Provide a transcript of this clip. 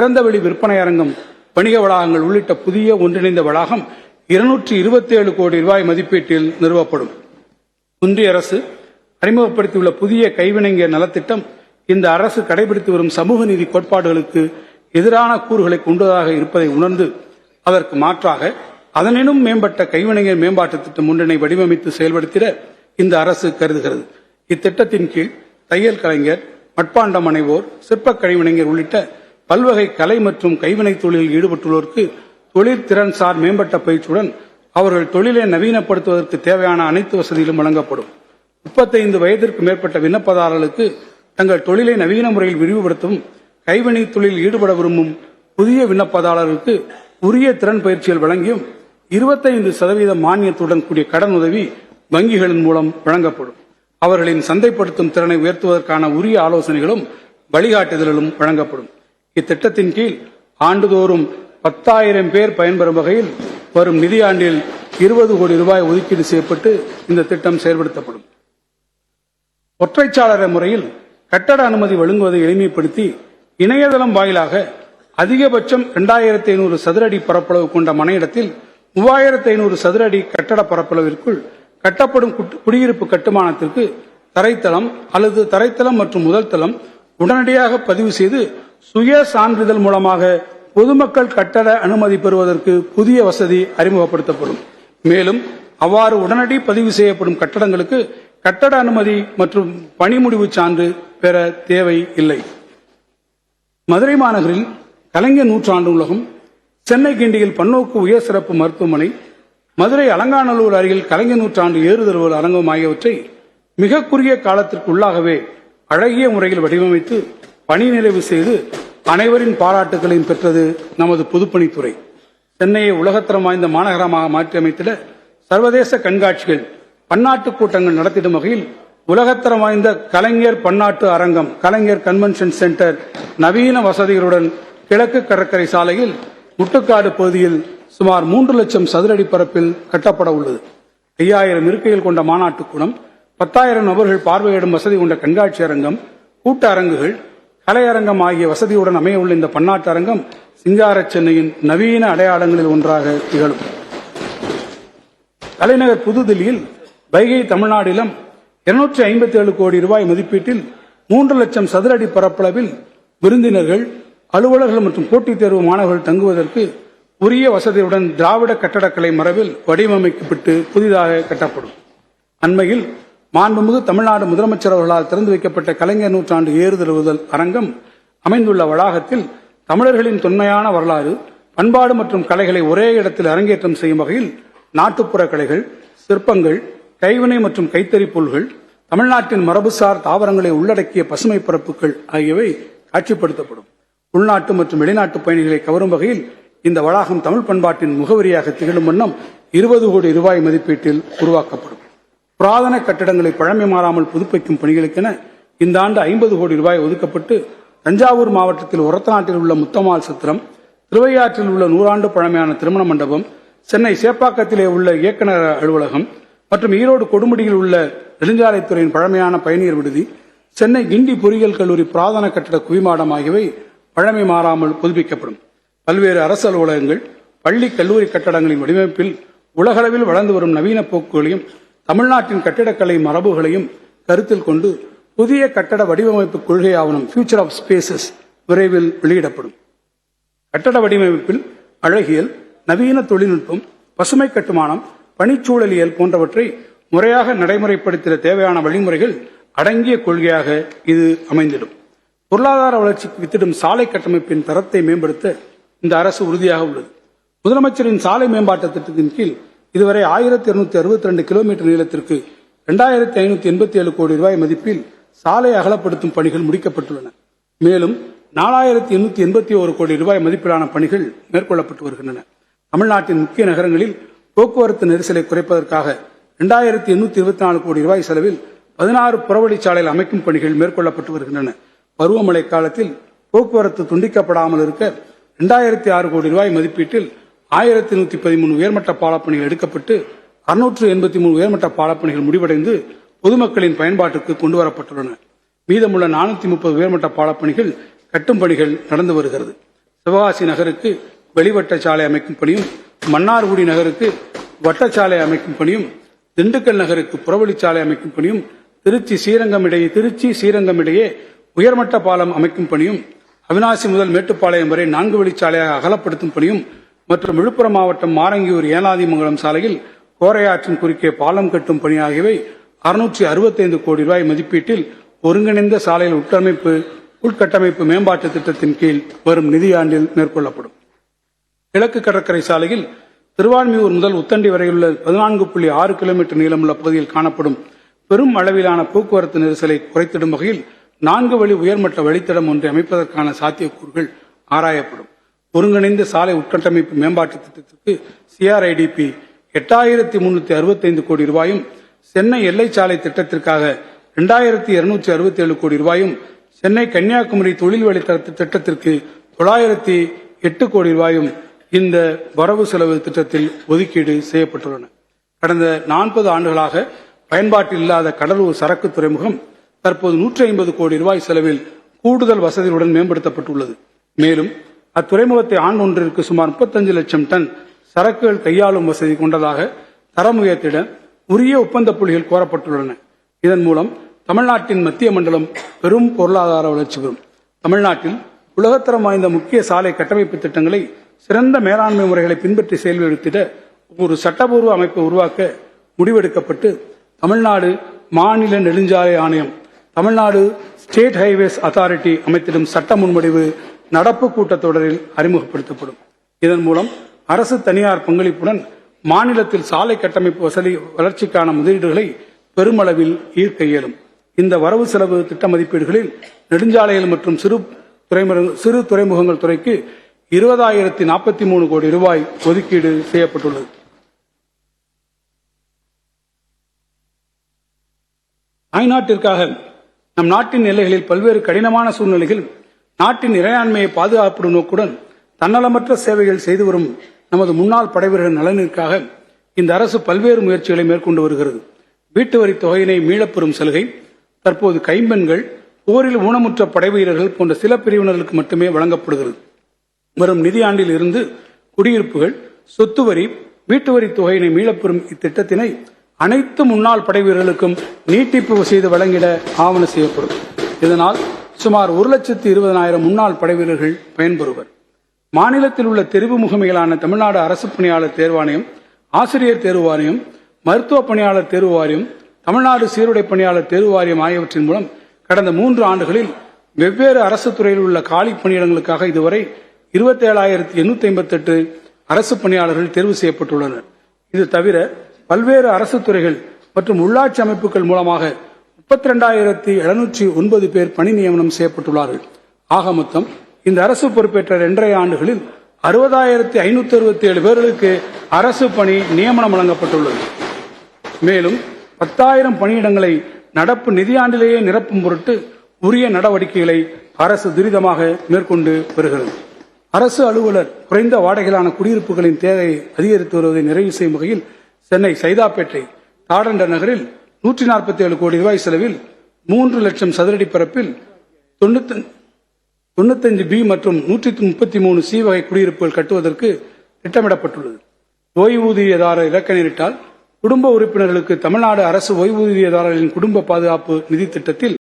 திறந்தவெளி விற்பனை அரங்கம், வணிக வளாகங்கள் உள்ளிட்ட புதிய ஒன்றிணைந்த வளாகம் 227 கோடி ரூபாய் மதிப்பீட்டில் நிறுவப்படும். ஒன்றிய அரசு அறிமுகப்படுத்தியுள்ள புதிய கைவினைஞர் நலத்திட்டம் இந்த அரசு கடைபிடித்து வரும் சமூக நீதி கோட்பாடுகளுக்கு எதிரான கூறுகளை கொண்டதாக இருப்பதை உணர்ந்து அதற்கு மாற்றாக அதனினும் மேம்பட்ட கைவினைஞர் மேம்பாட்டு திட்டம் ஒன்றினை வடிவமைத்து செயல்படுத்திட இந்த அரசு கருதுகிறது. இத்திட்டத்தின் கீழ் தையல் கலைஞர், மட்பாண்ட முனைவோர், சிற்ப கைவினைஞர் உள்ளிட்ட பல்வகை கலை மற்றும் கைவினை தொழிலில் ஈடுபட்டுள்ளோருக்கு தொழிற்திறன்சார் மேம்பட்ட பயிற்சியுடன் அவர்கள் தொழிலை நவீனப்படுத்துவதற்கு தேவையான அனைத்து வசதிகளும் வழங்கப்படும். 35 வயதிற்கு மேற்பட்ட விண்ணப்பதாரர்களுக்கு தங்கள் தொழிலை நவீன முறையில் விரிவுபடுத்தவும், கைவினை தொழிலில் ஈடுபட விரும்பும் புதிய விண்ணப்பதாரர்களுக்கு உரிய திறன் பயிற்சிகள் வழங்கியும் 25% மானியத்துடன் கூடிய கடன் உதவி வங்கிகளின் மூலம் வழங்கப்படும். அவர்களின் சந்தைப்படுத்தும் திறனை உயர்த்துவதற்கான உரிய ஆலோசனைகளும் வழிகாட்டுதல்களும் வழங்கப்படும். இத்திட்டத்தின் கீழ் ஆண்டுதோறும் 10,000 பேர் பயன்பெறும் வகையில் வரும் நிதியாண்டில் 20 கோடி ரூபாய் ஒதுக்கீடு செய்யப்பட்டு இந்த திட்டம் செயல்படுத்தப்படும். ஒற்றைச்சாளர முறையில் கட்டட அனுமதி வழங்குவதை எளிமைப்படுத்தி இணையதளம் வாயிலாக அதிகபட்சம் 2500 சதுர அடி பரப்பளவு கொண்ட மனையிடத்தில் 3500 சதுர அடி கட்டட பரப்பளவிற்குள் கட்டப்படும் குடியிருப்பு கட்டுமானத்திற்கு தரைத்தளம் அல்லது தரைத்தளம் மற்றும் முதல் தளம் உடனடியாக பதிவு செய்து சுய சான்றிதழ் மூலமாக பொதுமக்கள் கட்டட அனுமதி பெறுவதற்கு புதிய வசதி அறிமுகப்படுத்தப்படும். மேலும் அவ்வாறு உடனடி பதிவு செய்யப்படும் கட்டடங்களுக்கு கட்டட அனுமதி மற்றும் பணி முடிவு சான்று பெற தேவை இல்லை. மதுரை மாநகரில் கலைஞர் நூற்றாண்டு நூலகம், சென்னை கிண்டியில் பன்னோக்கு உயர் சிறப்பு மருத்துவமனை, மதுரை அலங்காநல்லூர் அருகில் கலைஞர் நூற்றாண்டு ஏறுதழுவல் அரங்கம் ஆகியவற்றை மிக குறுகிய காலத்திற்கு உள்ளாகவே அழகிய முறையில் வடிவமைத்து பணி நிறைவு செய்து அனைவரின் பாராட்டுகளையும் பெற்றது நமது பொதுப்பணித்துறை. சென்னையை உலகத்தரம் வாய்ந்த மாநகரமாக மாற்றியமைத்திட சர்வதேச கண்காட்சிகள், பன்னாட்டு கூட்டங்கள் நடத்திடும் வகையில் உலகத்தரம் வாய்ந்த கலைஞர் பன்னாட்டு அரங்கம், கலைஞர் கன்வென்ஷன் சென்டர் நவீன வசதிகளுடன் கிழக்கு கடற்கரை சாலையில் முட்டுக்காடு பகுதியில் சுமார் 3 லட்சம் சதுர அடி பரப்பில் கட்டப்பட உள்ளது. 5000 இருக்கைகள் கொண்ட மாநாட்டு கூடம், 10,000 நபர்கள் பார்வையிடும் வசதி கொண்ட கண்காட்சி அரங்கம், கூட்ட அரங்குகள், கலையரங்கம் ஆகிய வசதியுடன் அமைய உள்ள இந்த பன்னாட்டு அரங்கம் சிங்கார சென்னையின் நவீன அடையாளங்களில் ஒன்றாக திகழும். தலைநகர் புதுதில்லியில் வைகை தமிழ்நாடிலும் 257 கோடி ரூபாய் மதிப்பீட்டில் 3 லட்சம் சதுர அடி பரப்பளவில் விருந்தினர்கள், அலுவலர்கள் மற்றும் போட்டித் தேர்வு மாணவர்கள் தங்குவதற்கு உரிய வசதியுடன் திராவிட கட்டடக்கலை மரபில் வடிவமைக்கப்பட்டு புதிதாக கட்டப்படும். அண்மையில் மாண்புமிகு தமிழ்நாடு முதலமைச்சர் அவர்களால் திறந்து வைக்கப்பட்ட கலைஞர் நூற்றாண்டு ஏறுதழுவுதல் அரங்கம் அமைந்துள்ள வளாகத்தில் தமிழர்களின் தொன்மையான வரலாறு, பண்பாடு மற்றும் கலைகளை ஒரே இடத்தில் அரங்கேற்றம் செய்யும் வகையில் நாட்டுப்புற கலைகள், சிற்பங்கள், கைவினை மற்றும் கைத்தறி பொருள்கள், தமிழ்நாட்டின் மரபுசார் தாவரங்களை உள்ளடக்கிய பசுமை பரப்புகள் ஆகியவை காட்சிப்படுத்தப்படும். உள்நாட்டு மற்றும் வெளிநாட்டு பயணிகளை கவரும் வகையில் இந்த வளாகம் தமிழ் பண்பாட்டின் முகவரியாக திகழும் வண்ணம் 20 கோடி ரூபாய் மதிப்பீட்டில் உருவாக்கப்படும். புராதன கட்டடங்களை பழமை மாறாமல் புதுப்பிக்கும் பணிகளுக்கென இந்த ஆண்டு 50 கோடி ரூபாய் ஒதுக்கப்பட்டு தஞ்சாவூர் மாவட்டத்தில் ஒரத்தநாட்டில் உள்ள முத்தம்மாள் சத்திரம், திருவையாற்றில் உள்ள 100 ஆண்டு பழமையான திருமண மண்டபம், சென்னை சேப்பாக்கத்திலே உள்ள இயக்குநர் அலுவலகம் மற்றும் ஈரோடு கொடுமுடியில் உள்ள நெடுஞ்சாலைத்துறையின் பழமையான பயணியர் விடுதி, சென்னை கிண்டி பொறியியல் கல்லூரி புராதன கட்டட குவிமாடம் ஆகியவை பழமை மாறாமல் புதுப்பிக்கப்படும். பல்வேறு அரசு அலுவலகங்கள், பள்ளி கல்லூரி கட்டடங்களின் வடிவமைப்பில் உலகளவில் வளர்ந்து வரும் நவீன போக்குகளையும் தமிழ்நாட்டின் கட்டிடக்கலை மரபுகளையும் கருத்தில் கொண்டு புதிய கட்டட வடிவமைப்பு கொள்கை ஆவணம் ஃபியூச்சர் ஆஃப் ஸ்பேசஸ் விரைவில் வெளியிடப்படும். கட்டட வடிவமைப்பில் அழகியல், நவீன தொழில்நுட்பம், பசுமை கட்டுமானம், பணிச்சூழலியல் போன்றவற்றை முறையாக நடைமுறைப்படுத்திட தேவையான வழிமுறைகள் அடங்கிய கொள்கையாக இது அமைந்திடும். பொருளாதார வளர்ச்சிக்கு வித்திடும் சாலை கட்டமைப்பின் தரத்தை மேம்படுத்த இந்த அரசு உறுதியாக உள்ளது. முதலமைச்சரின் சாலை மேம்பாட்டு திட்டத்தின் கீழ் இதுவரை 1262 கிலோமீட்டர் நீளத்திற்கு 2587 கோடி ரூபாய் மதிப்பில் சாலை அகலப்படுத்தும் பணிகள் முடிக்கப்பட்டுள்ளன. மேலும் 4881 கோடி ரூபாய் மதிப்பிலான பணிகள் மேற்கொள்ளப்பட்டு வருகின்றன. தமிழ்நாட்டின் முக்கிய நகரங்களில் போக்குவரத்து நெரிசலை குறைப்பதற்காக 2824 கோடி ரூபாய் செலவில் 16 புறவழிச்சாலைகள் அமைக்கும் பணிகள் மேற்கொள்ளப்பட்டு வருகின்றன. பருவமழை காலத்தில் போக்குவரத்து துண்டிக்கப்படாமல் இருக்க 2006 கோடி ரூபாய் மதிப்பீட்டில் 1113 உயர்மட்ட பாலப்பணிகள் எடுக்கப்பட்டு 683 உயர்மட்ட பாலப்பணிகள் முடிவடைந்து பொதுமக்களின் பயன்பாட்டுக்கு கொண்டுவரப்பட்டுள்ளன. மீதமுள்ள 430 உயர்மட்ட பாலப்பணிகள் கட்டும் பணிகள் நடந்து வருகிறது. சிவகாசி நகருக்கு வெளிவட்ட சாலை அமைக்கும் பணியும், மன்னார்குடி நகருக்கு வட்டச்சாலை அமைக்கும் பணியும், திண்டுக்கல் நகருக்கு புறவழிச்சாலை அமைக்கும் பணியும், திருச்சி ஸ்ரீரங்கம் இடையே உயர்மட்ட பாலம் அமைக்கும் பணியும், அவிநாசி முதல் மேட்டுப்பாளையம் வரை 4 வழிச்சாலையாக அகலப்படுத்தும் பணியும் மற்றும் விழுப்புரம் மாவட்டம் மாரங்கியூர் ஏனாதிமங்கலம் சாலையில் கோரையாற்றின் குறுக்கே பாலம் கட்டும் பணி ஆகியவை 665 கோடி ரூபாய் மதிப்பீட்டில் ஒருங்கிணைந்த சாலையில் உள்கட்டமைப்பு மேம்பாட்டு திட்டத்தின் கீழ் வரும் நிதியாண்டில் மேற்கொள்ளப்படும். கிழக்கு கடற்கரை சாலையில் திருவான்மியூர் முதல் உத்தண்டி வரையுள்ள 14.6 கிலோமீட்டர் நீளமுள்ள பகுதியில் காணப்படும் பெரும் அளவிலான போக்குவரத்து நெரிசலை குறைத்திடும் வகையில் 4 வழி உயர்மட்ட வழித்தடம் ஒன்றை அமைப்பதற்கான சாத்தியக்கூறுகள் ஆராயப்படும். ஒருங்கிணைந்த சாலை உட்கட்டமைப்பு மேம்பாட்டு திட்டத்திற்கு சிஆர்ஐடிபி 8365 கோடி ரூபாயும், சென்னை எல்லை சாலை திட்டத்திற்காக 2267 கோடி ரூபாயும், சென்னை கன்னியாகுமரி தொழில் வழித்தட திட்டத்திற்கு 908 கோடி ரூபாயும் இந்த வரவு செலவு திட்டத்தில் ஒதுக்கீடு செய்யப்பட்டுள்ளன. கடந்த 40 ஆண்டுகளாக பயன்பாட்டில் இல்லாத கடலூர் சரக்கு துறைமுகம் தற்போது 150 கோடி ரூபாய் செலவில் கூடுதல் வசதிகளுடன் மேம்படுத்தப்பட்டுள்ளது. மேலும் அத்துறைமுகத்தை ஆண்டொன்றிற்கு சுமார் 35 லட்சம் டன் சரக்குகள் கையாளும் வசதி கொண்டதாக தரம் உயர்த்திட உரிய ஒப்பந்த புள்ளிகள் கோரப்பட்டுள்ளன. இதன் மூலம் தமிழ்நாட்டின் மத்திய மண்டலம் பெரும் பொருளாதார வளர்ச்சி பெறும். தமிழ்நாட்டில் உலகத்தரம் வாய்ந்த முக்கிய சாலை கட்டமைப்பு திட்டங்களை சிறந்த மேலாண்மை முறைகளை பின்பற்றி செயல்படுத்திட ஒரு சட்டபூர்வ அமைப்பை உருவாக்க முடிவெடுக்கப்பட்டு தமிழ்நாடு மாநில நெடுஞ்சாலை ஆணையம், தமிழ்நாடு ஸ்டேட் ஹைவேஸ் அத்தாரிட்டி அமைத்திடும் சட்ட முன்வடிவு நடப்பு கூட்டத்தொடரில் அறிமுகப்படுத்தப்படும். இதன் மூலம் அரசு தனியார் பங்களிப்புடன் மாநிலத்தில் சாலை கட்டமைப்பு வசதி வளர்ச்சிக்கான முதலீடுகளை பெருமளவில் ஈர்க்க இயலும். இந்த வரவு செலவு திட்ட மதிப்பீடுகளில் நெடுஞ்சாலைகள் மற்றும் சிறு துறைமுகங்கள் துறைக்கு 20,043 கோடி ரூபாய் ஒதுக்கீடு செய்யப்பட்டுள்ளது. தாய்நாட்டிற்காக நம் நாட்டின் எல்லைகளில் பல்வேறு கடினமான சூழ்நிலைகள் நாட்டின் இறையாண்மையை பாதுகாப்பு நோக்குடன் தன்னலமற்ற சேவைகள் செய்து வரும் நமது முன்னாள் படைவீரர்கள் நலனிற்காக இந்த அரசு பல்வேறு முயற்சிகளை மேற்கொண்டு வருகிறது. வீட்டு வரி தொகையினை மீளப்பெறும் சலுகை தற்போது கைம்பெண்கள், போரில் ஊனமுற்ற படைவீரர்கள் போன்ற சில பிரிவினர்களுக்கு மட்டுமே வழங்கப்படுகிறது. வரும் நிதியாண்டில் இருந்து குடியிருப்புகள், சொத்து வரி, வீட்டு வரி தொகையினை மீளப்பெறும் இத்திட்டத்தினை அனைத்து முன்னாள் படைவீரர்களுக்கும் நீட்டிப்பு செய்து வழங்கிட ஆவண செய்யப்படும். இதனால் சுமார் 1,20,000 முன்னாள் படைவீரர்கள் பயன்பெறுவர். மாநிலத்தில் உள்ள தெரிவு முகமைகளான தமிழ்நாடு அரசு பணியாளர் தேர்வாணையம், ஆசிரியர் தேர்வு வாரியம், மருத்துவ பணியாளர் தேர்வு வாரியம், தமிழ்நாடு சீருடை பணியாளர் தேர்வு வாரியம் ஆகியவற்றின் மூலம் கடந்த 3 ஆண்டுகளில் வெவ்வேறு அரசு துறையில் உள்ள காலி பணியிடங்களுக்காக இதுவரை 27,858 அரசு பணியாளர்கள் தேர்வு செய்யப்பட்டுள்ளனர். இது தவிர பல்வேறு அரசு துறைகள் மற்றும் உள்ளாட்சி அமைப்புகள் மூலமாக 32,709 பேர் பணி நியமனம் செய்யப்பட்டுள்ளார்கள். ஆக மொத்தம் இந்த அரசு பொறுப்பேற்ற 2.5 ஆண்டுகளில் 60,567 பேர்களுக்கு அரசு பணி நியமனம் வழங்கப்பட்டுள்ளது. மேலும் 10,000 பணியிடங்களை நடப்பு நிதியாண்டிலேயே நிரப்பும் பொருட்டு உரிய நடவடிக்கைகளை அரசு துரிதமாக மேற்கொண்டு வருகிறது. அரசு அலுவலர் குறைந்த வாடகையிலான குடியிருப்புகளின் தேவையை அதிகரித்து வருவதை நிறைவு செய்யும் வகையில் சென்னை சைதாப்பேட்டை தாடண்ட நகரில் 147 கோடி ரூபாய் செலவில் 3 லட்சம் சதுரடி பரப்பில் 95 பி மற்றும் 133 சி வகை குடியிருப்புகள் கட்டுவதற்கு திட்டமிடப்பட்டுள்ளது. ஓய்வூதியதாரர் இலக்க நேரிட்டால் குடும்ப உறுப்பினர்களுக்கு தமிழ்நாடு அரசு ஓய்வூதியதாரர்களின் குடும்ப பாதுகாப்பு நிதி திட்டத்தில்